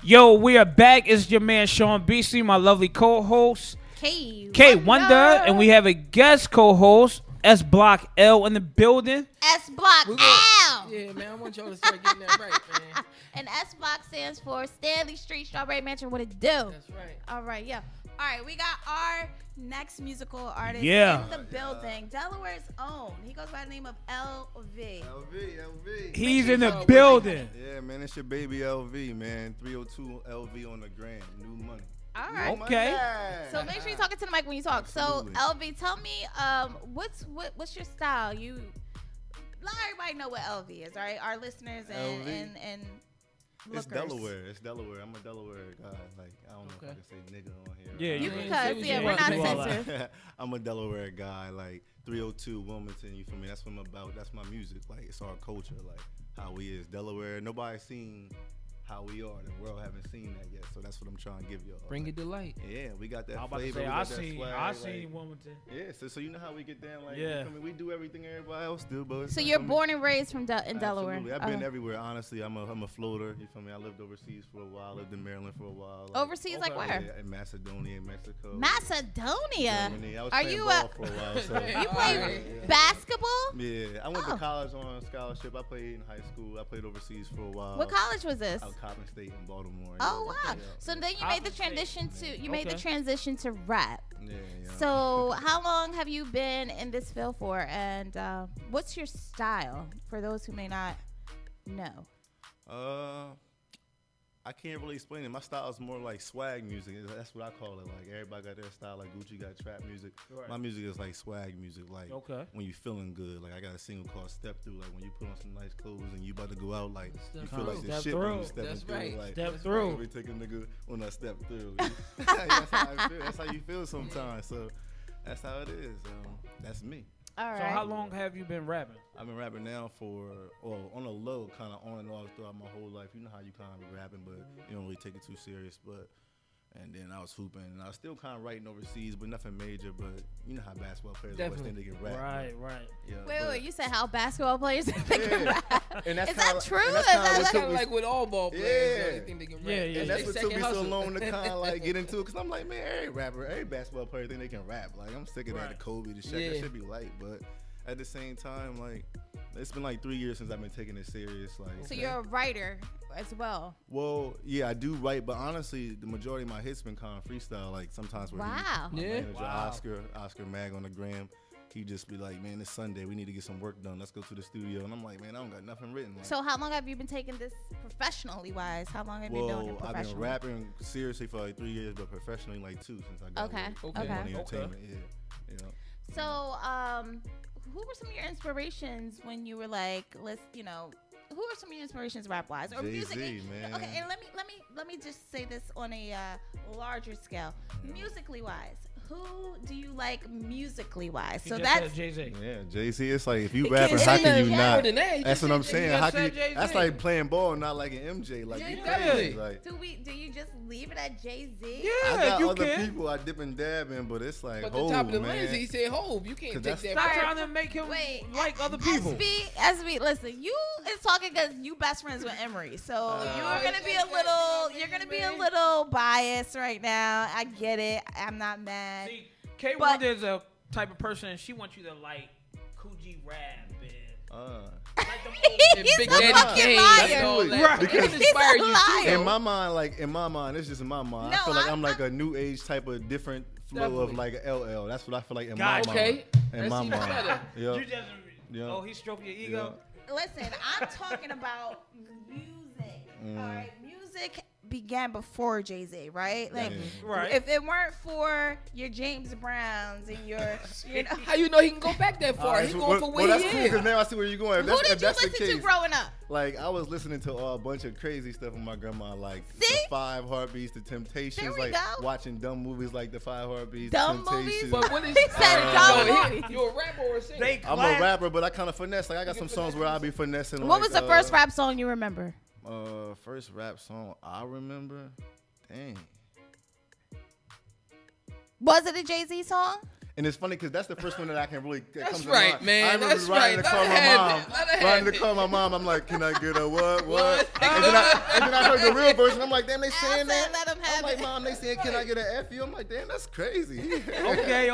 Yo, we are back. It's your man Sean BC, my lovely co-host K Wonder, and we have a guest co-host S Block L in the building. S Block L. Yeah, man, I want y'all to start getting that right, man. And S Block stands for Stanley Street Strawberry Mansion. What it do? That's right. All right, yeah. All right, we got our next musical artist Yeah. in the building. Delaware's own. He goes by the name of LV. LV. He's in the building. Yeah, man, it's your baby LV, man. 302 LV on the gram. New money. All right. Okay. So make sure you're talking to the mic when you talk. Absolutely. So LV, tell me, what's your style? Let everybody know what LV is, all right? Our listeners LV? and It's lookers. Delaware. I'm a Delaware guy. Like, I don't know if I can say nigga on here. Yeah, You you can can cuss, say what yeah, you we're want not to do all that. censored. I'm a Delaware guy. Like 302 Wilmington. You feel me? That's what I'm about. That's my music. Like, it's our culture. Like how we is Delaware. Nobody's seen how we are. The world haven't seen that yet. So that's what I'm trying to give y'all. Bring it to light. Yeah, we got that I'm about to flavor. say, we I got that seen swag, Wilmington. Yeah, so you know how we get down. Like, Yeah. you feel me? We do everything everybody else do, but So you're born and raised in Delaware. Absolutely. I've been Okay. everywhere. Honestly, I'm a floater. You feel me? I lived overseas for a while. Lived in Maryland for a while. Like, Overseas, like where? yeah, in Macedonia, Mexico. Macedonia. Germany. I was Are playing you ball for a while. So. you play Yeah. basketball? Yeah, I went Oh. to college on scholarship. I played in high school. I played overseas for a while. What college was this? Out Coppin State in Baltimore. Oh yeah. wow! So then you made the Coppin transition State. to made the Okay. transition to rap. Yeah. So how long have you been in this field for, and what's your style for those who may not know? I can't really explain it. My style is more like swag music. That's what I call it. Like everybody got their style. Like Gucci got trap music. Right. My music is like swag music. Like when you feeling good. Like I got a single called Step Through. Like when you put on some nice clothes and you about to go out. Like you feel like the Step shit when you through. stepping That's through. right. Like Step through. We take a nigga when I step through. That's how I feel. That's how you feel sometimes. So that's how it is. That's me. All right. So how long have you been rapping? I've been rapping now on a low, kind of on and off throughout my whole life. You know how you kind of be rapping, but you don't really take it too serious. And then I was hooping, and I was still kind of writing overseas, but nothing major. But you know how basketball players always think they can rap. Right. Yeah, Wait. You said how basketball players think they can rap? And that's Is that kinda- true? and that's Is kinda that what It's took kind of me- like with all ball players. Yeah. They think they can rap. Yeah, yeah. And They that's what second took me so hustle. long to kind of like get into it, cause I'm like, man, every basketball player think they can rap. Like I'm sick of that, Right. the Kobe, the Shaq. Yeah. That should be light, but at the same time, like it's been like 3 years since I've been taking it serious. Like, So you're a writer as well. well, yeah, I do write, but honestly, the majority of my hits been kind of freestyle. Like sometimes where Wow. my Yeah. manager Wow. Oscar Mag on the gram, he just be like, man, it's Sunday, we need to get some work done. Let's go to the studio, and I'm like, man, I don't got nothing written. Like, So how long have you been taking this professionally wise? How long have you been doing it I've been professionally? rapping seriously for like 3 years, but professionally like 2 since I got Okay, with okay. Money Okay. Entertainment. Yeah, you know. So, who were some of your inspirations when you were like, who are some of your inspirations rap wise or Jay-Z, musically? man. Okay, and let me just say this on a larger scale. Musically wise, who do you like musically wise? He So just that's said Jay-Z. Yeah, Jay-Z, it's like if you He rapping, can't how say can that. you Yeah. not? More than that, he That's just what I'm said saying. Jay-Z. How You can just said that's Jay-Z. like playing ball, not like an MJ. Like Yeah, you definitely. crazy. Like do you just leave it at Jay-Z? Yeah, I got you other can. people I dip and dab in, but it's like But the Hov, top of the man. list, he said Hov. You can't 'Cause take that's- that. Stop back. trying to make him Wait, like other people. SB, listen, you is talking because you best friends with Emery, so you're gonna be a little biased right now. I get it. I'm not mad. See, K But- Wonder is a type of person. She wants you to like Coogee rap and like them old And He's Big a Daddy fucking Kane liar. and all that. Right. But he can He's inspire a you liar. too. in my mind, it's just in my mind. I No, feel like I'm I'm like a new age type of different flow of Definitely. like a LL. That's what I feel like in Gotcha. my Okay. mind. In That's my even mind. better. Yeah. You just Yeah. oh, he's stroking your ego. Listen, I'm talking about music. All right, music began before Jay-Z, right? Like, Right. if it weren't for your James Browns and your, How you know he can go back that far? Alright, He so going for where that's he cool is. because now I see where you're going. If who that's, did if you that's the listen case, to growing up? like I was listening to a bunch of crazy stuff with my grandma, like See? the Five Heartbeats, the Temptations, There we like go. watching dumb movies like the Five Heartbeats, Dumb the movies? Temptations. But what is He said dumb no, movies. you a rapper or a singer? They I'm class- a rapper, but I kind of finesse. Like I got You some can songs finesse where I be finessing. What like, was the first rap song you remember? First rap song I remember. Dang. Was it a Jay-Z song? And it's funny because that's the first one that I can really. That That's comes right, to mind. man. I remember That's riding right. to call Let my her mom. have it. Let her Riding have to call my mom. I'm like, can I get a what? What? and then I heard the real version. I'm like, damn, they saying that. Let them have I'm like, it. Mom, they saying, can I get an F you? I'm like, damn, that's crazy. Okay.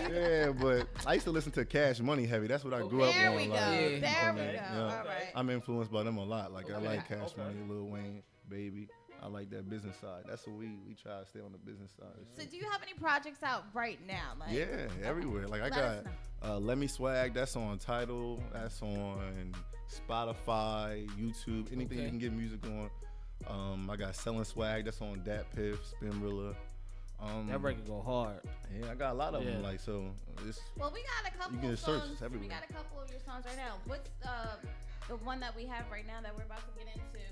Yeah, but I used to listen to Cash Money heavy. That's what I grew up There on. we go. Like, Yeah. There we go. yeah. All right. I'm influenced by them a lot. Like I Okay. like Cash Okay. Money, Lil Wayne, Baby. I like that business side. That's what we try to stay on the business side. So do you have any projects out right now? Like, Yeah, everywhere. Like I Let us got Let Me Swag. That's on Tidal. That's on Spotify, YouTube, anything you Okay. can get music on. I got Selling Swag. That's on Dat Piff, Spinrilla. That record go hard. Yeah, I got a lot of them. Yeah. Like so, it's Well, we got a couple You can of search, songs. it's everywhere. We got a couple of your songs right now. What's the one that we have right now that we're about to get into?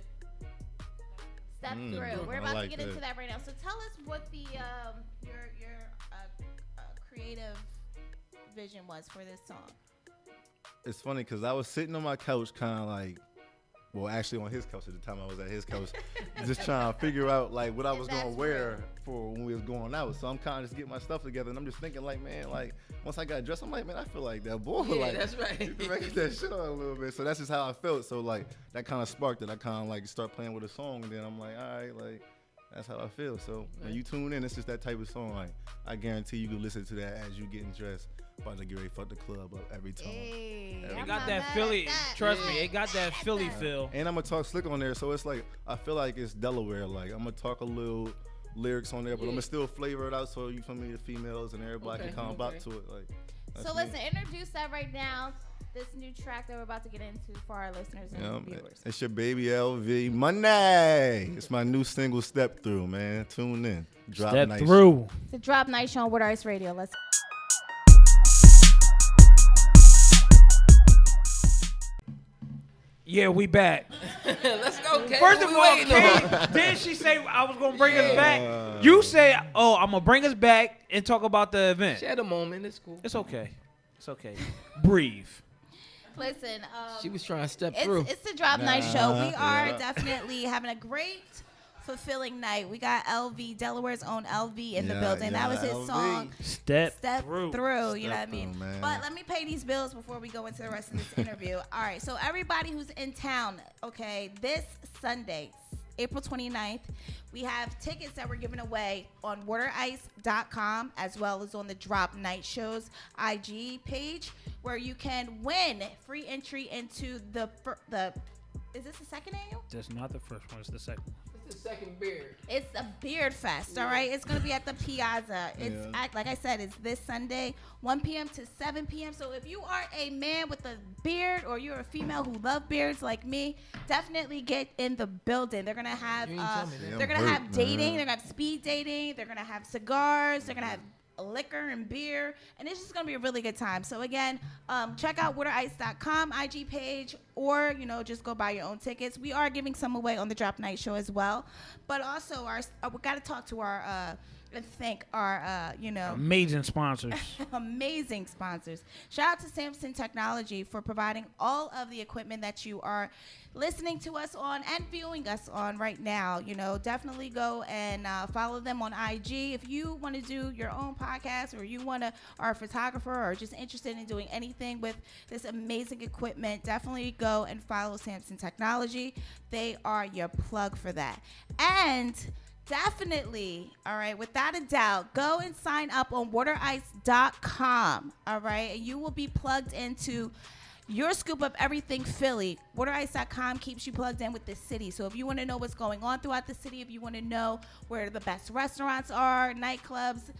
Step Through. We're I about like to get into that. that right now. So tell us what the your creative vision was for this song. it's funny because I was sitting on my couch, kind of like. Well, actually, on his couch at the time I was at his couch, just trying to figure out like what I was gonna That's wear for when we was going out. So I'm kind of just getting my stuff together, and I'm just thinking like, man, like once I got dressed, I'm like, man, I feel like that boy. Yeah, like, that's right. you can get that shit on a little bit. So that's just how I felt. So like that kind of sparked it. I kind of like start playing with a song, and then I'm like, all right, like that's how I feel. So when you tune in, it's just that type of song. Like I guarantee you can listen to that as you getting dressed. About to get ready to fuck the club up every time. Hey, It I'm got not that mad Philly. at that. Trust me, it got that Philly that. feel. And I'm gonna talk slick on there, so it's like I feel like it's Delaware. Like I'm gonna talk a little lyrics on there, but I'm gonna still flavor it out so you feel me, the females and everybody can come back to it. Like, that's So me. listen, introduce that right now. This new track that we're about to get into for our listeners and Yeah, viewers. it's your baby LV Money. It's my new single, Step Through, man. Tune in. Drop Step nice. through. The Drop Night Show on Wood Ice Radio. Let's. Yeah, we back. Let's go, Kate. First What of we all, waiting on? Kate, didn't she say I was gonna bring us back? You say, "Oh, I'm gonna bring us back and talk about the event." She had a moment. It's cool. It's okay. It's okay. Breathe. Listen, She was trying to step through. it's the Drop Night Show. We are Yeah. definitely having a great, fulfilling night. We got LV, Delaware's own LV in the Yeah, building. That yeah, was his LV. song, Step, Step through. Through. You know what I Step mean? through, man. But let me pay these bills before we go into the rest of this interview. All right, so everybody who's in town, okay, this Sunday, April 29th, we have tickets that we're giving away on waterice.com as well as on the Drop Night Show's IG page, where you can win free entry into the is this the second annual? That's not the first one. It's the second one. It's the second beard. It's a beard fest, all right? It's going to be at the Piazza. It's like I said, it's this Sunday, 1 p.m. to 7 p.m. So if you are a man with a beard or you're a female who love beards like me, definitely get in the building. They're going to have You ain't tell me that. they're going I'm to hurt, have dating, man. they're going to have speed dating, they're going to have cigars, they're going to have liquor and beer, and it's just gonna be a really good time. So again, check out waterice.com IG page, or just go buy your own tickets. We are giving some away on the Drop Night Show as well, but also we got to talk to our and thank our Amazing sponsors. amazing sponsors. Shout out to Samson Technology for providing all of the equipment that you are listening to us on and viewing us on right now. Definitely go and follow them on IG. If you want to do your own podcast, or you are a photographer or just interested in doing anything with this amazing equipment, definitely go and follow Samson Technology. They are your plug for that. And definitely, all right, without a doubt, go and sign up on waterice.com, all right? And you will be plugged into your scoop of everything Philly. Waterice.com keeps you plugged in with the city. So if you want to know what's going on throughout the city, if you want to know where the best restaurants are, nightclubs,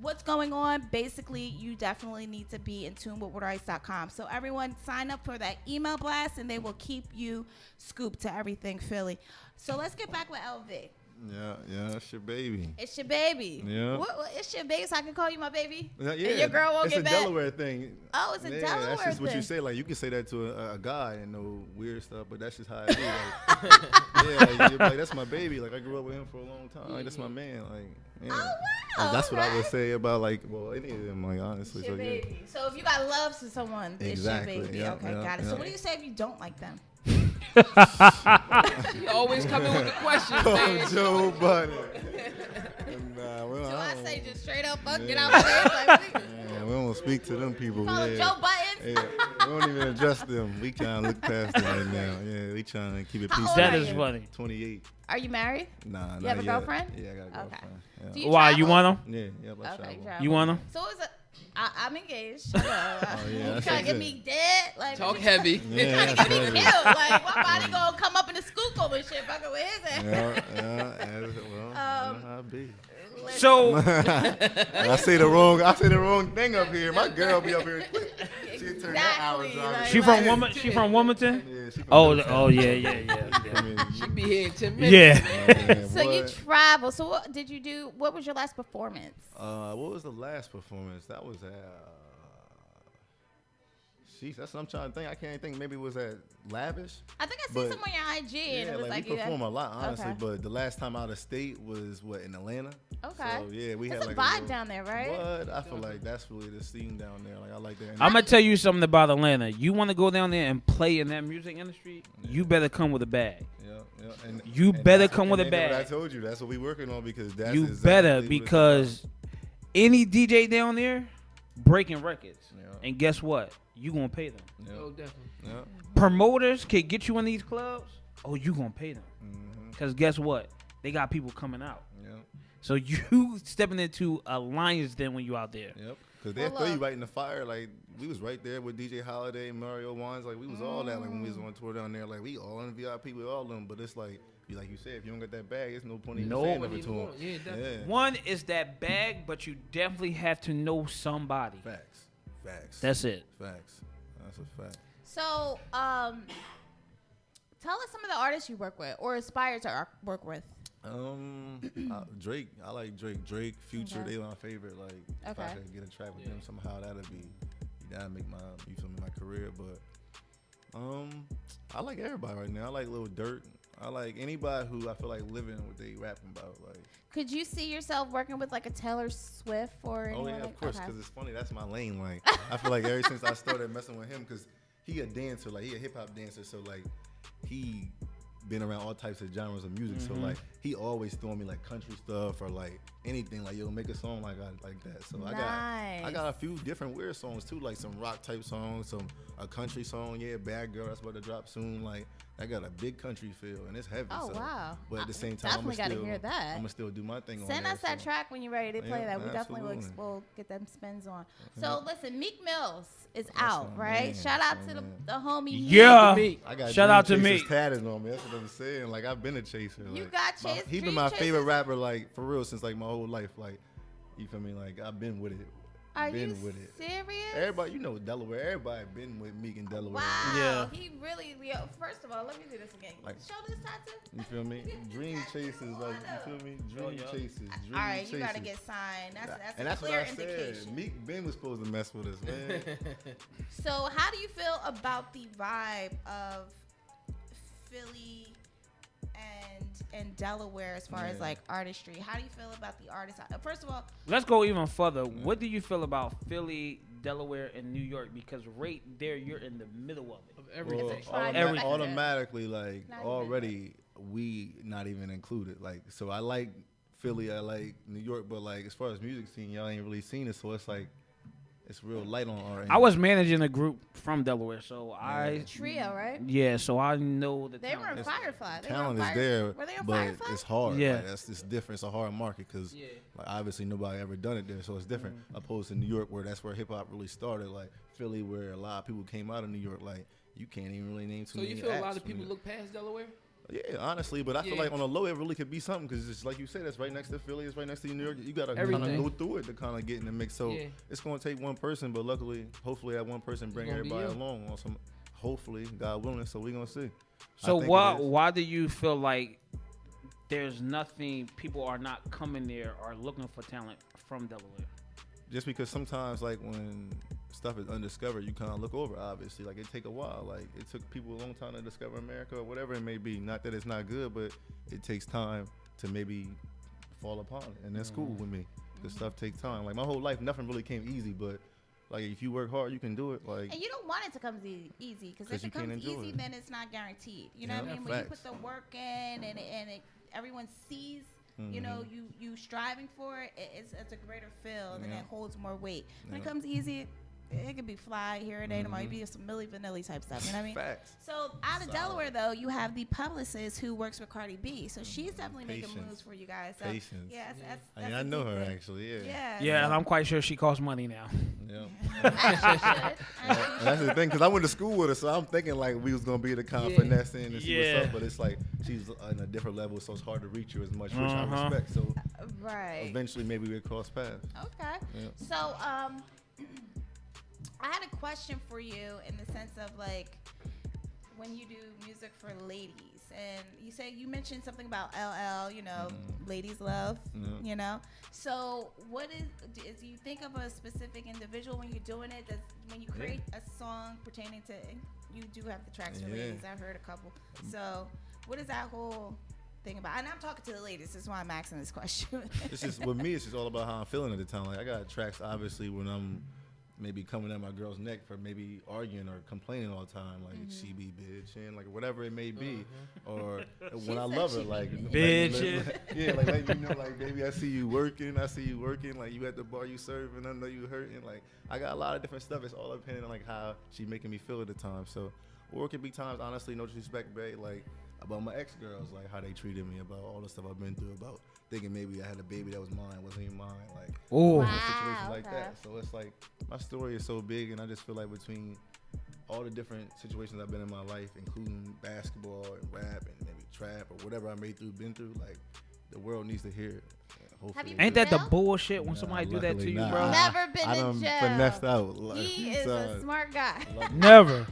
what's going on, basically, you definitely need to be in tune with waterice.com. So everyone sign up for that email blast, and they will keep you scooped to everything Philly. So let's get back with LV. Yeah, that's your baby. It's your baby. Yeah. What, it's your baby, so I can call you my baby? Yeah, And your girl won't it's get a back? Delaware thing. Oh, it's a Delaware That's just what you thing. say. Like you can say that to a guy and no weird stuff, but that's just how it is. Like, like, you're like, that's my baby. Like I grew up with him for a long time. Like that's my man. Like yeah. Oh, wow. Like, that's what I would Alright. say about any of them. Like honestly, It's your so yeah. baby. So if you got love for someone, Exactly, it's your baby. yeah, Okay, yeah, got it. So yeah. what do you say if you don't like them? You always come in with the questions, Oh, man. Joe Budden. Nah, well, Do I don't- say just straight up fuck, get out my face? Like, Yeah, we don't speak to them people. call him Yeah. Joe Buttons? Yeah, we don't even address them. We trying to look past them right now. Yeah, we trying to keep it How peaceful. old That are is you? funny. 28. Are you married? Nah, You have a not yet. girlfriend? Yeah, I got a Okay. girlfriend. Do Yeah, you Why, travel? you want him? yeah, I Okay, travel. travel. You want him? So is it? I'm engaged. Shut up. Oh, yeah, you that's trying to get it. me dead? Like Talk you heavy. Yeah, trying to get me that's killed? Like my body gonna come up in the scoop over shit, fucking with his ass. Yeah, well, I know how it be. So I say the wrong thing up here. My girl be up here quick. She turn that hour Exactly, drive. like- she from Wilmington? She from Wilmington? Yeah, she from Oh, Middletown. oh yeah. I mean, She be here in 10 minutes. Yeah. yeah, So you what? travel. So what did you do? What was your last performance? What was the last performance? That was at. Sheesh, that's what I'm trying to think. I can't think. Maybe it was at Lavish. I think I But- seen some on your IG, and Yeah, it was like we you perform a lot, honestly. Okay. But the last time out of state was in Atlanta. Okay. So yeah, we It's had a like vibe little- down there, right? What? I feel like that's really the scene down there. Like I like that. I'm gonna tell you something about Atlanta. You want to go down there and play in that music industry? You better come with a bag. Yeah. And You and better that's- come with a and then what bag. I told you that's what we working on because that's You exactly better what it's because any DJ down there breaking records, Yeah. and guess what? You gonna pay them. about. Oh, definitely. Yeah. Promoters can get you in these clubs. Oh, you gonna pay them? Mm-hmm. Because guess what? They got people coming out. Yeah. So you stepping into a lion's den when you out there. Yep. Because they Well, throw you look. right in the fire. Like we was right there with DJ Holiday, Mario Wines. Like we was all that. Like when we was on tour down there. Like we all in VIP with all of them. But it's like you said, if you don't get that bag, there's no point in No. saying Wouldn't nothing to even them. want it. Yeah, definitely. Yeah. One is that bag, but you definitely have to know somebody. Facts. That's it. Facts. That's a fact. So, tell us some of the artists you work with or aspire to work with. Drake. I like Drake. Drake, Future. Okay. They my favorite. Like if I Okay. could get a track with them somehow, that'd make my career. But I like everybody right now. I like Lil Durk. I like anybody who I feel like living what they rapping about. Like Could you see yourself working with like a Taylor Swift or anyone oh yeah, like of course, okay. because it's funny. That's my lane. Like I feel like ever since I started messing with him, because he a dancer, like he a hip hop dancer, so like he been around all types of genres of music. So like he always throwing me like country stuff or like anything. Like yo, make a song like that. So I got a few different weird songs too, like some rock type songs, a country song. Yeah, Bad Girl, that's about to drop soon. Like I got a big country feel and it's heavy. Oh so, wow! But at the same time, definitely got to hear that. I'm gonna still do my thing. Send on us that so. track when you're ready to play Yeah, that. We definitely absolutely. will get them spins on. So listen, Meek Mills is That's out, my right? man. Shout out That's to my the man. homie. Meek. Yeah. I got Shout out to Dream me. Chasers tatted on me. That's what I'm saying. Like I've been a chaser. You like, got chased. He been Dream my favorite Chasers? rapper, like for real, since like my whole life. Like you feel me? Like I've been with it. Are been you with it. serious? Everybody, you know Delaware. Everybody been with Meek in Delaware. Wow. Yeah. He really. First of all, let me do this again. Like- Show this tattoo. You feel me? Dream Chasers, like you feel me? Dream Chasers. Dream All right, Chasers. you gotta get signed. That's and a that's what clear I said. indication. Meek Ben was supposed to mess with us, man. So, how do you feel about the vibe of Philly and Delaware as far as like artistry? How do you feel about the artists? First of all, Let's go even further. What do you feel about Philly, Delaware, and New York? Because right there, you're in the middle of it. Of everything. Tried everything. Automatically, like Not even already, we not even included. Like, so I like Philly, I like New York, but like as far as music scene, y'all ain't really seen it. So it's like it's real light on our end. I was managing a group from Delaware, so trio, right? yeah, so I know the They were in talent. Firefly. They were Talent on is there, Were they on but Firefly? it's hard. Yeah. Like, it's different. It's a hard market because Yeah. like obviously nobody ever done it there, so it's different. Opposed to New York, where that's where hip hop really started. Like Philly, where a lot of people came out of New York. Like you can't even really name too So many. you feel a lot acts of from people New look past Delaware? Yeah, honestly, but I feel Yeah. like on the low it really could be something because it's like you said, it's right next to Philly, it's right next to New York. You gotta kind of Everything. go through it to kind of get in the mix. So Yeah. it's gonna take one person, but luckily, hopefully that one person bring gonna be everybody you. along on some. Hopefully, God willing. So we gonna see. So I think why it is. why do you feel like there's nothing? People are not coming there or looking for talent from Delaware. Just because sometimes like when stuff is undiscovered, you kind of look over. Obviously, like it take a while. Like it took people a long time to discover America or whatever it may be. Not that it's not good, but it takes time to maybe fall upon it, and that's cool with me. Because stuff takes time. Like my whole life, nothing really came easy, but like if you work hard, you can do it. Like And you don't want it to come easy because 'Cause if you it can't comes enjoy easy, it. then it's not guaranteed. You know Yeah, what I mean? When you put facts. the work in and everyone sees you know, you striving for it, it's a greater feel, and it holds more weight. When it comes easy, it could be fly here and there. It might be some Milli Vanilli type stuff. You know what I mean? Facts. So out of Delaware, though, you have the publicist who works with Cardi B. So she's definitely making moves for you guys. So, Patience. yeah, I know her actually. Yeah, and I'm quite sure she costs money now. Yeah. And that's the thing, because I went to school with her, so I'm thinking like we was gonna be the kind of finessing and see what's up, but it's like she's on a different level, so it's hard to reach her as much, which I respect. So eventually maybe we'll cross paths. Okay. Yeah. So I had a question for you in the sense of like when you do music for ladies, and you mentioned something about LL, you know, ladies love, you know. So what do you think of a specific individual when you're doing it? When you create a song pertaining to, you do have the tracks for ladies. I've heard a couple. So what is that whole thing about? And I'm talking to the ladies. This is why I'm asking this question. It's just with me. It's just all about how I'm feeling at the time. Like I got tracks, obviously, when I'm maybe coming at my girl's neck for maybe arguing or complaining all the time, like she be bitching, like whatever it may be, or when I love her, like bitching. Like you know, like baby, I see you working, like you at the bar, you serving, I know you hurting, like I got a lot of different stuff. It's all depending on like how she making me feel at the time. So, or it could be times, honestly, no disrespect, babe, like about my ex-girls, like how they treated me, about all the stuff I've been through, about thinking maybe I had a baby that was mine, wasn't even mine, like situations like that. So it's like my story is so big, and I just feel like between all the different situations I've been in my life, including basketball and rap and maybe trap or whatever I been through, like the world needs to hear it. Hopefully. Ain't that the bullshit when somebody do that to you, bro? Never been in jail. Finessed out. He is a smart guy. Never.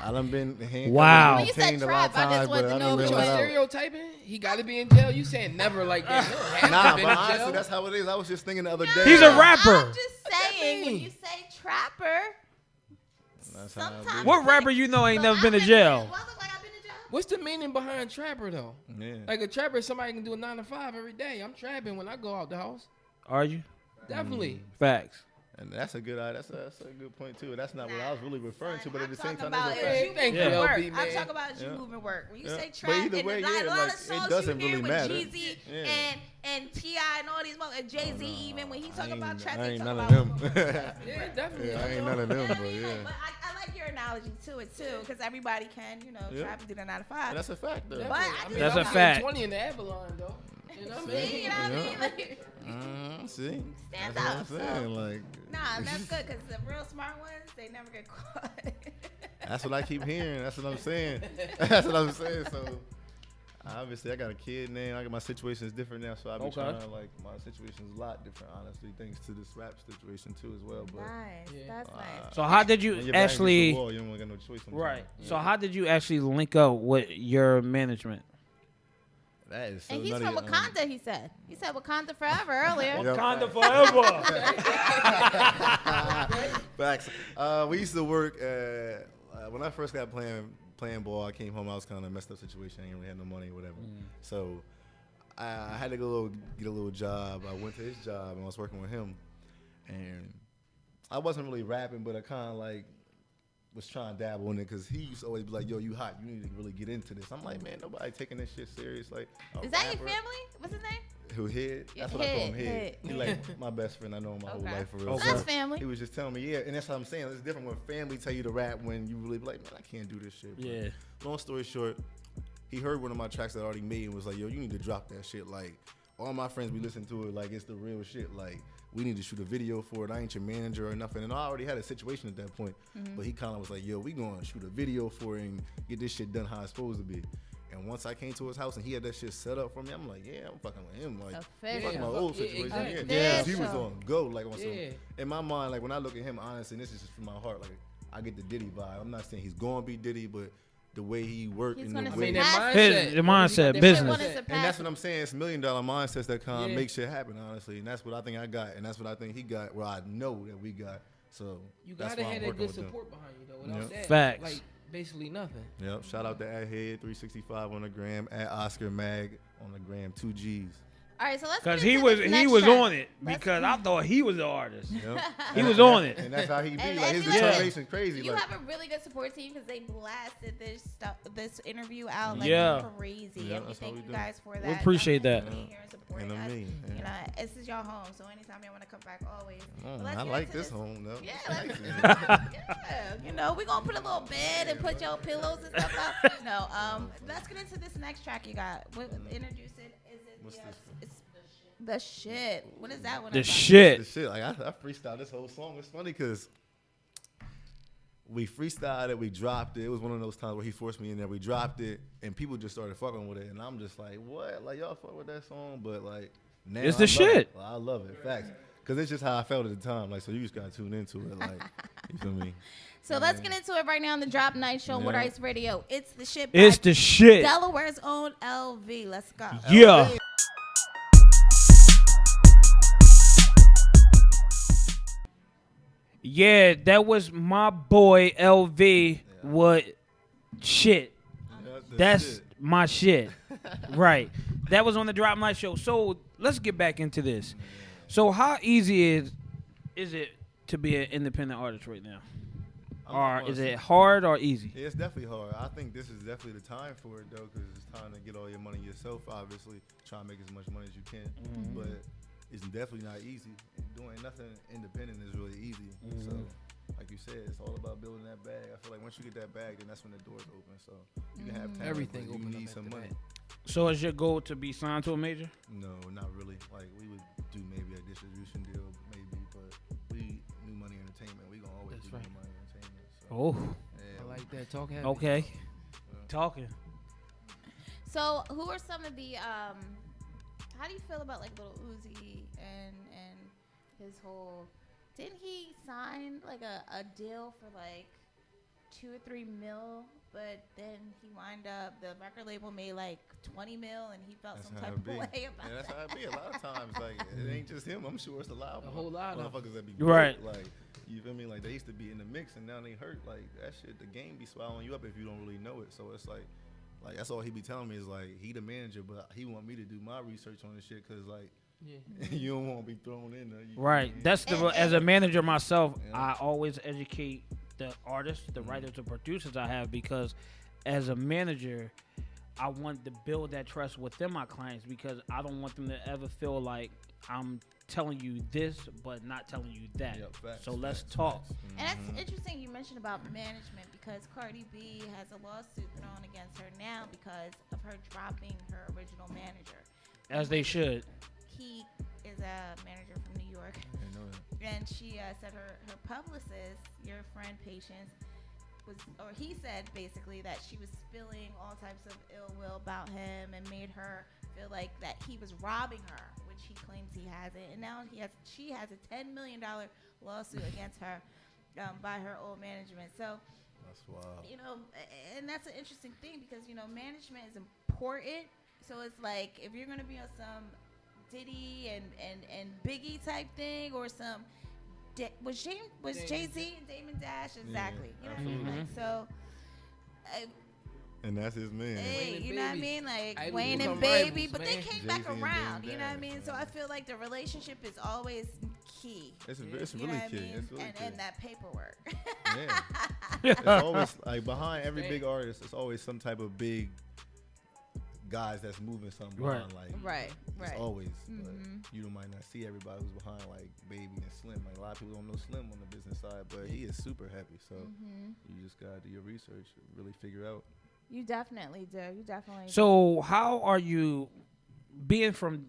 I done been handcuffed. Wow. When you said trap, I just wanted to know But what you you stereotyping? He got to be in jail? You saying never like that. Nah, but honestly, that's how it is. I was just thinking the other day. He's a rapper. I'm just saying, when you say trapper, sometimes what rapper you know ain't never been to jail? What's the meaning behind trapper, though? Yeah. Like a trapper is somebody can do a 9 to 5 every day. I'm trapping when I go out the house. Are you? Definitely. Facts. And that's a good point too. That's not what I was really referring to, but at the same time, I'm talking about you moving work. When you say trap, but either way, a lot of songs it doesn't you hear really with matter. Jeezy and T.I. and all these, and Jay-Z even when he talk about trap, I they ain't talk none about of them. Yeah, definitely. I ain't none of them, but yeah. But I like your analogy to it too, because everybody can, trap and do the 9 to 5. That's a fact, though. But that's a fact. 20 in the Avalon, though. You know what I mean? You know what I mean? See? Stands That's out. what I'm saying, like. Nah, that's good, because the real smart ones, they never get caught. That's what I keep hearing. That's what I'm saying. So, obviously, I got a kid now. My situation is different now, so I be trying to, like, my situation is a lot different, honestly, thanks to this rap situation, too, as well. But, nice. That's nice. So how did you actually... you don't got no choice sometimes. Right. Yeah. So how did you actually link up with your management? That is so and he's nutty. from Wakanda, he said. He said Wakanda forever earlier. Wakanda forever. Facts. We used to work when I first got playing ball. I came home. I was kind of messed up situation. I didn't really have no money or whatever. So I had to get a little job. I went to his job and I was working with him. And I wasn't really rapping, but I kind of like was trying to dabble in it because he used to always be like, yo, you hot. You need to really get into this. I'm like, man, nobody taking this shit serious. Like, is that your family? What's his name? Who, Head? That's what I call him, Head. He like my best friend. I know him my whole life for real. So that's family. He was just telling me, yeah, and that's what I'm saying. It's different when family tell you to rap when you really be like, man, I can't do this shit. Bro. Yeah. Long story short, he heard one of my tracks that I already made and was like, yo, you need to drop that shit. Like, all my friends be listening to it like it's the real shit. Like, we need to shoot a video for it. I ain't your manager or nothing. And I already had a situation at that point. But he kind of was like, yo, we going to shoot a video for it and get this shit done how it's supposed to be. And once I came to his house and he had that shit set up for me, I'm like, yeah, I'm fucking with him. Like, I'm fucking my old situation. Exactly. Yeah. He was on go, like on some. In my mind, like when I look at him, honestly, and this is just from my heart, like I get the Diddy vibe. I'm not saying he's going to be Diddy, but the way he worked and the way the mindset, business. And that's what I'm saying. It's $1 million mindsets that kind of make shit happen, honestly. And that's what I think I got. And that's what I think he got. Well, I know that we got. So you got to have that good support behind you, though. Without that, facts. Like, basically nothing. Yep. Shout out to @Head365 on the gram, @OscarMag on the gram, 2 G's. All right, so let's because get into he was on it because I thought he was the artist. Yep. He was on it, and that's how he be. And Like his you determination's crazy. You like, have a really good support team because they blasted this interview out like crazy, Yeah, and we thank you do. guys for that. We appreciate that. Being here and supporting us. You know, this is y'all home, so anytime you want to come back, always. I like this home though. Yeah, you know, we're gonna put a little bed and put your pillows and stuff out. No, let's get into this next track you got. Introduce it. Is it? What's this? It's the shit. What is that one? The about? shit. The shit. Like I freestyled this whole song. It's funny because we freestyled it, we dropped it. It was one of those times where he forced me in there. We dropped it, and people just started fucking with it, and I'm just like, what? Like y'all fuck with that song, but like now it's the shit. I love it. Facts. Because it's just how I felt at the time. Like, so you just got to tune into it. Like, you feel me? So let's get into it right now on the Drop Night Show on What Ice Radio. It's the shit. It's the shit. Delaware's own LV. Let's go. Yeah. LV. Yeah, that was my boy LV. What shit? That's shit. my shit. Right. That was on the Drop Night Show. So let's get back into this. So how easy is it to be an independent artist right now? Or is it hard or easy? Yeah, it's definitely hard. I think this is definitely the time for it, though, because it's time to get all your money yourself, obviously. Try to make as much money as you can. Mm-hmm. But it's definitely not easy. Doing nothing independent is really easy. Mm-hmm. So, like you said, it's all about building that bag. I feel like once you get that bag, then that's when the doors open. So, you can have talent, Everything but you open need up some after money. that. So is your goal to be signed to a major? No, not really. Like, we would do maybe a distribution deal, maybe, but we New Money Entertainment. We gonna always That's do right. New Money Entertainment. So, Oh, yeah, I like that. Talk heavy. okay. Talking. So who are some of the how do you feel about like Lil Uzi and his whole, didn't he sign like a deal for like 2 or 3 mil, but then he wind up, the record label made like 20 mil and he felt some type of way about yeah, that's how it be. A lot of times, like, it ain't just him. I'm sure it's a lot of A whole lot of motherfuckers that be Right. broke. Like, you feel me? Like, they used to be in the mix and now they hurt. Like, that shit, the game be swallowing you up if you don't really know it. So it's like that's all he be telling me is like, he the manager, but he want me to do my research on this shit because like, you don't want to be thrown in there. Right. That's the as a manager myself, Yeah. I always educate the artists, the writers, the producers I have, because as a manager, I want to build that trust within my clients because I don't want them to ever feel like I'm telling you this but not telling you that. Yep, facts, so let's facts, talk. facts. And that's interesting you mentioned about management because Cardi B has a lawsuit thrown against her now because of her dropping her original manager. As they should. He is a manager from New York, I didn't know that. and she said her publicist, your friend Patience, he said basically that she was spilling all types of ill will about him and made her feel like that he was robbing her, which he claims he hasn't. And now she has a $10 million lawsuit against her by her old management. So That's wild. you know, and that's an interesting thing because, you know, management is important. So it's like if you're going to be on some Diddy and Biggie type thing or some was Jay-Z and Damon Dash exactly. You know what I mean? Like, so And that's his man. hey, you know what I mean? Like I Wayne and become Baby, rivals, but they man. came back Jay-Z and around. Damon You know what I Dash, mean? So I feel like the relationship is always key. It's You really know what I key. mean? It's really key. And that paperwork. Yeah. It's always like behind every big artist, it's always some type of big guys that's moving something behind. Like Right. it's always. But you might not see everybody who's behind like Baby and Slim. Like a lot of people don't know Slim on the business side, but he is super happy. So you just gotta do your research, really figure out. You definitely do. You definitely. So how are you being from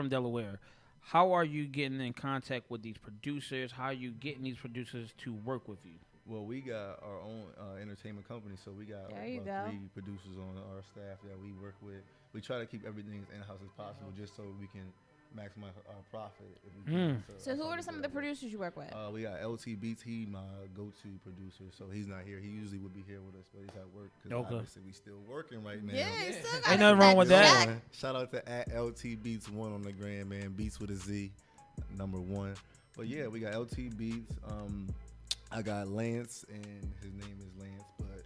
Delaware? How are you getting in contact with these producers? How are you getting these producers to work with you? Well, we got our own entertainment company, so we got There you about go. 3 producers on our staff that we work with. We try to keep everything as in-house as possible, just so we can maximize our profit. If we can. So that's who how are we some do of the it. producers you work with? We got LT Beats. He my go-to producer, so he's not here. He usually would be here with us, but he's at work because Okay. obviously we still working right now. Yeah, you still Ain't gotta nothing get wrong with that. check. Shout out to at LT Beats 1 on the gram, man. Beats with a Z, number 1. But yeah, we got LT Beats. I got Lance, and his name is Lance, but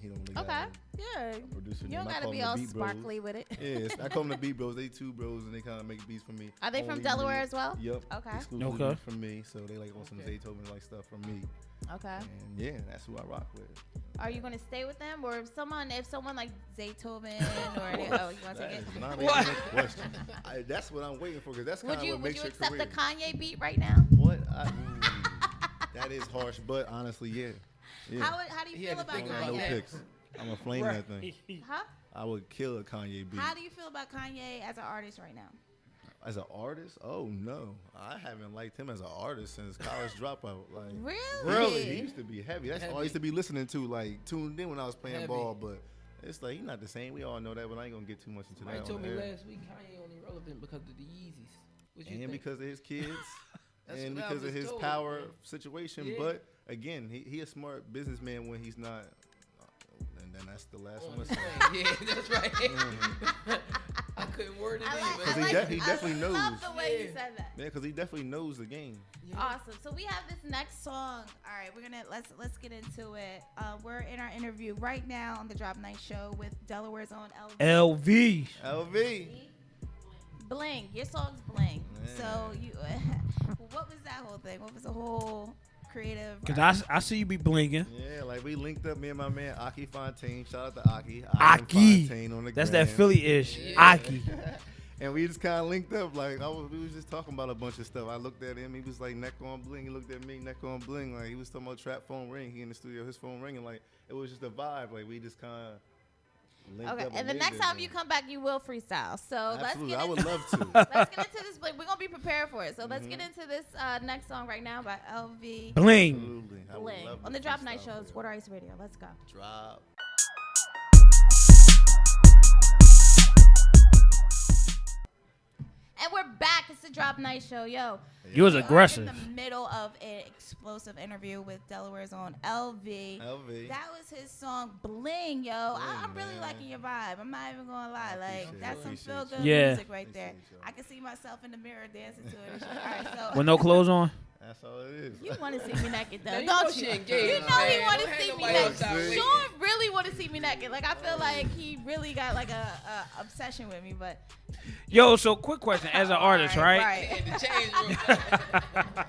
he don't really Okay. got Yeah. a producer You name. don't I gotta call be them the all Beat Bros. sparkly with it. Yeah, I call them the Beat Bros. They two bros, and they kind of make beats for me. Are they from Only Delaware me. as well? Yep. Okay. Exclusively Okay. from me, so they like on some Zaytoven like stuff from me. Okay. And yeah, that's who I rock with. Are you gonna stay with them, or if someone like Zaytoven or any, oh, you wanna That take it? is not even What? a question. That's what I'm waiting for, because that's kind Would of you what would makes you your accept career. the Kanye beat right now? What? That is harsh, but honestly, yeah. How do you He feel had to about think I about got no Kanye? that. picks. I'm gonna flame that thing. Huh? I would kill a Kanye beat. How do you feel about Kanye as an artist right now? As an artist? Oh no, I haven't liked him as an artist since College Dropout. Like Really? he used to be heavy. That's all I used to be listening to, like tuned in when I was playing Heavy. ball. But it's like he's not the same. We all know that, but I ain't gonna get too much into Somebody that. told on me air. last week Kanye only relevant because of the Yeezys. What you And think? because of his kids, That's and what I because of was his told, power man. situation. Yeah. But again, he a smart businessman when he's not. And then that's the last On one. the plane. Yeah, that's right. I couldn't word it Because either. he definitely knows. I love the way you Yeah. said that. Yeah, because he definitely knows the game. Yeah. Awesome. So we have this next song. All right, we're gonna let's get into it. We're in our interview right now on the Drop Night Show with Delaware's own LV. LV. Bling. Your song's Bling. Man. So you, what was that whole thing? What was the whole creative? Cause I see you be blinging. Yeah, like we linked up, me and my man Aki Fontaine. Shout out to Aki. Aki. Fontaine on the That's that gram. Philly-ish. Yeah. Aki. And we just kind of linked up. Like we was just talking about a bunch of stuff. I looked at him. He was like neck on bling. He looked at me, neck on bling. Like he was talking about trap phone ring. He in the studio, his phone ringing. Like it was just a vibe. Like we just kind of linked Okay, up. and the did next this, time man. you come back, you will freestyle. So Absolutely, let's I get would into, love to. let's get into this. We're gonna be prepared for it. So let's get into this next song right now by LV. Bling. Absolutely, I would Bling. love On to the Drop Night freestyle Shows, for Water you. Ice Radio. Let's go. Drop. And we're back. It's the Drop Night Show. Yo. You was we are aggressive. in the middle of an explosive interview with Delaware's own LV. LV. That was his song Bling, yo. I'm really man. liking your vibe. I'm not even gonna lie. Like appreciate that's it. some Appreciate feel good you. Yeah. music right there. Appreciate y'all. I can see myself in the mirror dancing to it. And shit. All right, so With no clothes on. That's all it is. you want to see me naked though, Now, you know don't she you? engaged, You know he man. want to Don't have see me nobody else naked. out waiting. Sean really want to see me naked. Like I feel like he really got like a obsession with me. But Yo, so quick question. As an artist, right? Had to change real quick.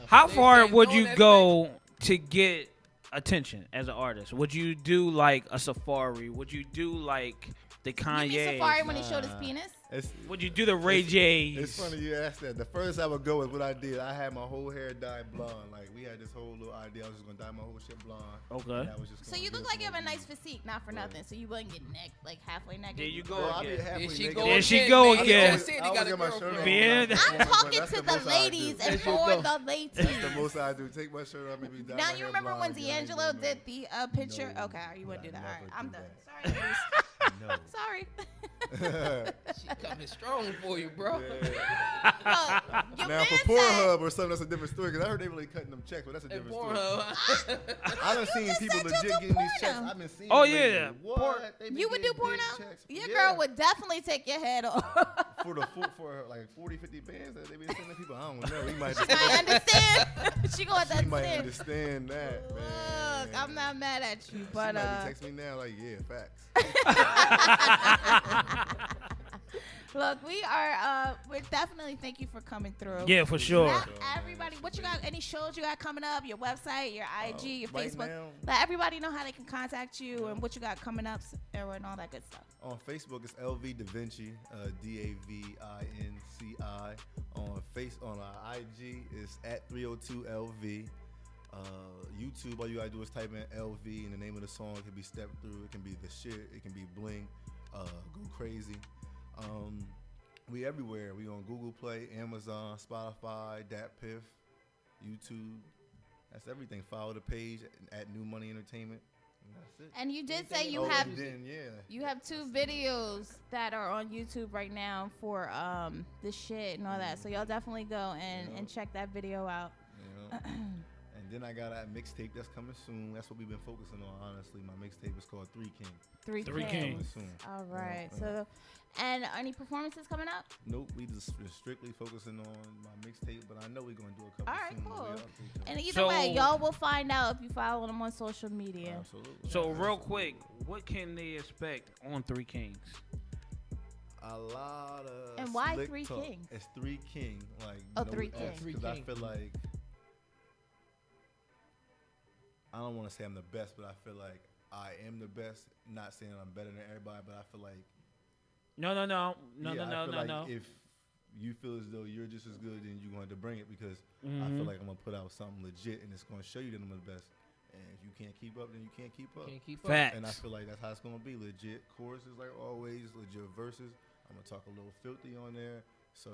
How They far say would no, you that's go to get attention as an artist? Would you do like a safari? Would you do like the you mean Kanye? Safari when he showed his Nah. penis? It's, Would you do the Ray J's? It's funny you asked that. The first I would go is what I did. I had my whole hair dyed blonde. Like we had this whole little idea. I was just gonna dye my whole shit blonde. Okay. And that was just So gonna you give look us like you have a little nice physique, not for nothing. So you wouldn't get neck like halfway naked. There you go Well, I be again. halfway There she naked. go There she again, go man. again. I just said he I got would a get my shirt girlfriend. off. Man. I'm talking That's to the the most I do. ladies and There for you go. the ladies. That's the most I do. Take my shirt off, maybe dye Now my you hair remember when blonde again. I ain't D'Angelo doing did the picture? No, Okay, you wouldn't do would that. All right, never I'm do done. that. Sorry, ladies. No. Sorry. She coming strong for you, bro. Yeah. Look, your Now man for said, Pornhub or something, that's a different story. Cause I heard they really cutting them checks, but that's a And different story. Pornhub. I done seen just people said you legit do getting these checks. porno. I've been seeing. Oh, it lately. yeah. What? They been you would do getting big porno? checks. Your Yeah. girl would definitely take your head off. for like 40, 50 bands that they been sending people. I don't know. We might She might understand. She going to She might understand. understand that. Look, man. I'm not mad at you, She but might be text me now like, yeah, facts. look, we definitely thank you for coming through. Yeah, for sure. Let everybody, what you got? Any shows you got coming up? Your website, your IG, your right Facebook. now- Let everybody know how they can contact you and what you got coming up and all that good stuff. On Facebook, it's LV Da Vinci, DAVINCI. On IG, it's at 302LV. YouTube, all you gotta do is type in LV, and the name of the song can be Step Through. It can be The Shit. It can be Bling. Go Crazy. We everywhere. We on Google Play, Amazon, Spotify, DatPiff, YouTube. That's everything. Follow the page at New Money Entertainment. And that's it. And you did say you Oh, have and then, yeah. you have 2 videos that are on YouTube right now for the shit and all that. So y'all definitely go and check that video out. You know? And then I got a mixtape that's coming soon. That's what we've been focusing on, honestly. My mixtape is called 3 King. Three Three Kings. Kings. Coming soon. All right. Yeah. So, and any performances coming up? Nope, we just been strictly focusing on my mixtape, but I know we're gonna do a couple. All right, soon. cool. We'll update y'all. And either So- way, y'all will find out if you follow them on social media. Absolutely. So real quick, what can they expect on Three Kings? A lot of And why slick 3 talk. King? It's 3 King, like Oh, 3 King. Because I feel like I don't want to say I'm the best, but I feel like I am the best. Not saying I'm better than everybody, but I feel like No. I feel like if you feel as though you're just as good, then you're going to bring it because I feel like I'm gonna put out something legit and it's going to show you that I'm the best. And if you can't keep up, then you can't keep up. Can't keep up. Facts. And I feel like that's how it's gonna be. Legit choruses, like always. Legit verses. I'm gonna talk a little filthy on there, so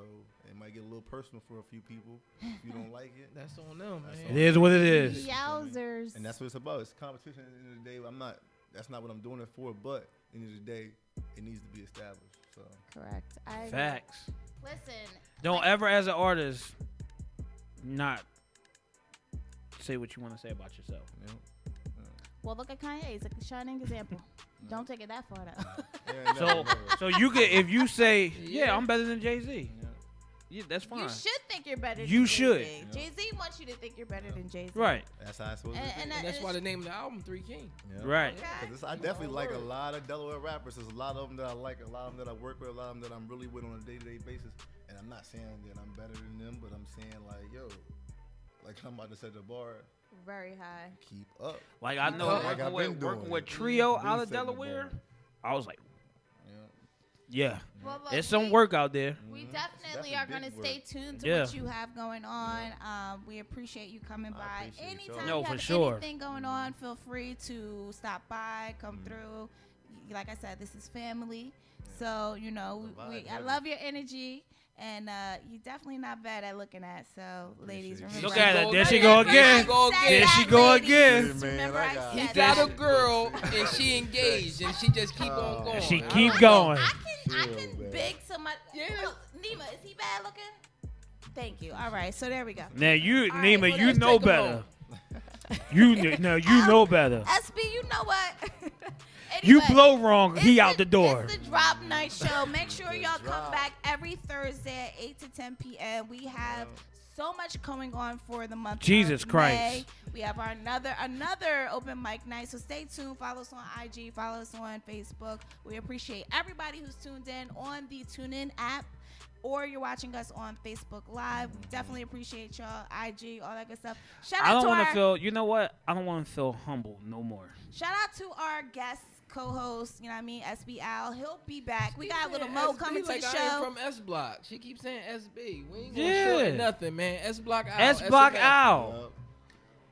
it might get a little personal for a few people. If you don't like it, That's on them, That's man. on It is what it is. Yowzers. and that's what it's about. It's competition. At the end of the day, I'm not. That's not what I'm doing it for. But at the end of the day, it needs to be established. So Correct. I Facts. Listen. Don't ever, as an artist, not say what you want to say about yourself. you know. Well, look at Kanye. He's a shining example. Don't take it that far, though. Yeah, So, never. so you get if you say, yeah, Yeah. I'm better than Jay-Z. Yeah. Yeah, that's fine. You should think you're better. You than should. Jay-Z. Jay-Z wants you to think you're better than Jay-Z. Right. That's how it's supposed to be. And And that's why the name of the album 3 King. Yeah. Right. Okay. 'Cause I definitely like a lot of Delaware rappers. There's a lot of them that I like, a lot of them that I work with, a lot of them that I'm really with on a day-to-day basis. And I'm not saying that I'm better than them, but I'm saying like, yo, like I'm about to set the bar, Very high. keep up. Like I know Like I've working been doing working it. with Trio Been out of setting the Delaware, bar. I was like, Yeah. yeah, Well, look, there's some work out there. We Mhm. definitely It's are definitely going to big stay work. tuned to Yeah. what you have going on. We appreciate you coming I by. appreciate y'all. Anytime No, you for have sure. anything going on, feel free to stop by, come through. Like I said, this is family. So, you know, The vibe I heavy. love your energy. And you're definitely not bad at looking at. So, ladies, Appreciate remember. Look at There it. There she she go go again. again. There she go again. Man, Remember I I got- said He that. got a Shit. girl and she engaged and she just keep on going. She I keep don't going. I Chill, can man. big somebody. Yeah. Look, Nima, is he bad looking? Thank you. All right, so there we go. Now you, All right, Nima, well, you let's know take 'em better. You know better. SB, you know what? You Anyway, blow wrong, he it's out the door. It's the Drop Night Show. Make sure The y'all come Drop. back every Thursday at 8 to 10 p.m. We have so much going on for the month Jesus of Christ. May. We have our another open mic night. So stay tuned. Follow us on IG. Follow us on Facebook. We appreciate everybody who's tuned in on the TuneIn app, or you're watching us on Facebook Live. We definitely appreciate y'all. IG, all that good stuff. Shout I out don't to want our to feel. You know what? I don't want to feel humble no more. shout out to our guest co-host. You know what I mean? SB Al. He'll be back. We got a little Mo coming to the like I show. ain't from S Block. She keeps saying SB. We ain't gonna Yeah. shorten nothing, man. S Block out. S Block SMS. out.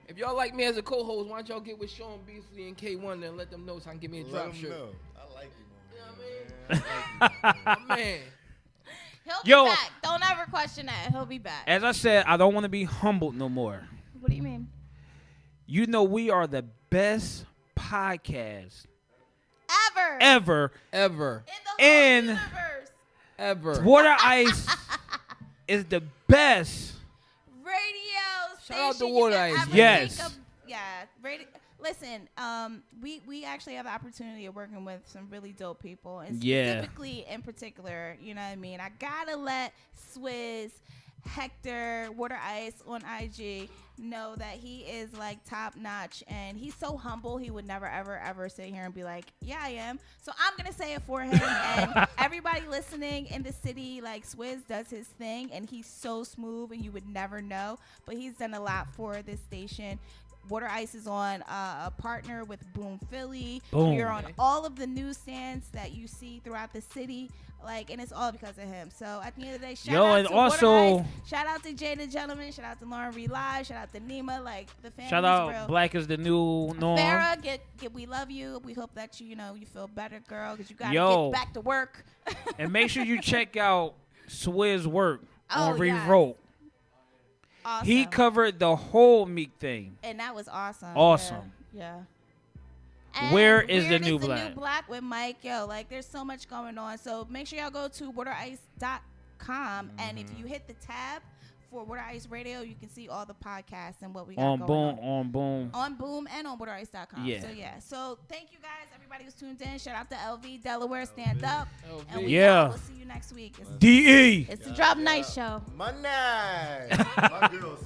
If y'all like me as a co-host, why don't y'all get with Sean Beasley and K1 and let them know so I can give me a Let drop 'em shirt. know. I like you, You know man. what I like you, man. Man, He'll Yo. be back. Don't ever question that. He'll be back. As I said, I don't want to be humbled no more. What do you mean? You know we are the best podcast Ever. ever. In the whole In- universe. ever. Water Ice is the best. Radio Shout out to station you Water can Ice, ever man. Yes. think of. Yeah. Radio. Listen, we actually have the opportunity of working with some really dope people, and Yeah. specifically in particular, you know what I mean. I gotta let Swizz, Hector, Water Ice on IG know that he is like top notch, and he's so humble. He would never ever sit here and be like, "Yeah, I am." So I'm gonna say it for him, and everybody listening in the city, like Swizz does his thing, and he's so smooth, and you would never know. But he's done a lot for this station. Water Ice is on a partner with Boom Philly. Boom. We're on Okay. all of the newsstands that you see throughout the city, and it's all because of him. So at the end of the day, shout Yo, out and to Water also- Ice, shout out to Jay the Gentleman, shout out to Lauren Reed Live, shout out to Nima, like the family's Shout out real. Black is the new norm. Farrah, get we love you. We hope that you feel better, girl, because you gotta Yo. get back to work. And make sure you check out Swizz's work Oh, on yes. Rewrote. Awesome. He covered the whole Meek thing. And that was awesome. Awesome. Yeah. Where is Weird the New the Black? New Black with Mike. Yo, like there's so much going on. So make sure y'all go to waterice.com, and if you hit the tab for Water Ice Radio. You can see all the podcasts and what we got On going Boom, on. on Boom. On Boom and on waterice.com. Yeah. So, yeah. So, thank you guys. Everybody who's tuned in. Shout out to LV, Delaware. Stand up. LV. And we Yeah. We'll see you next week. DE. It's the Drop Night Show. Monday. My girls.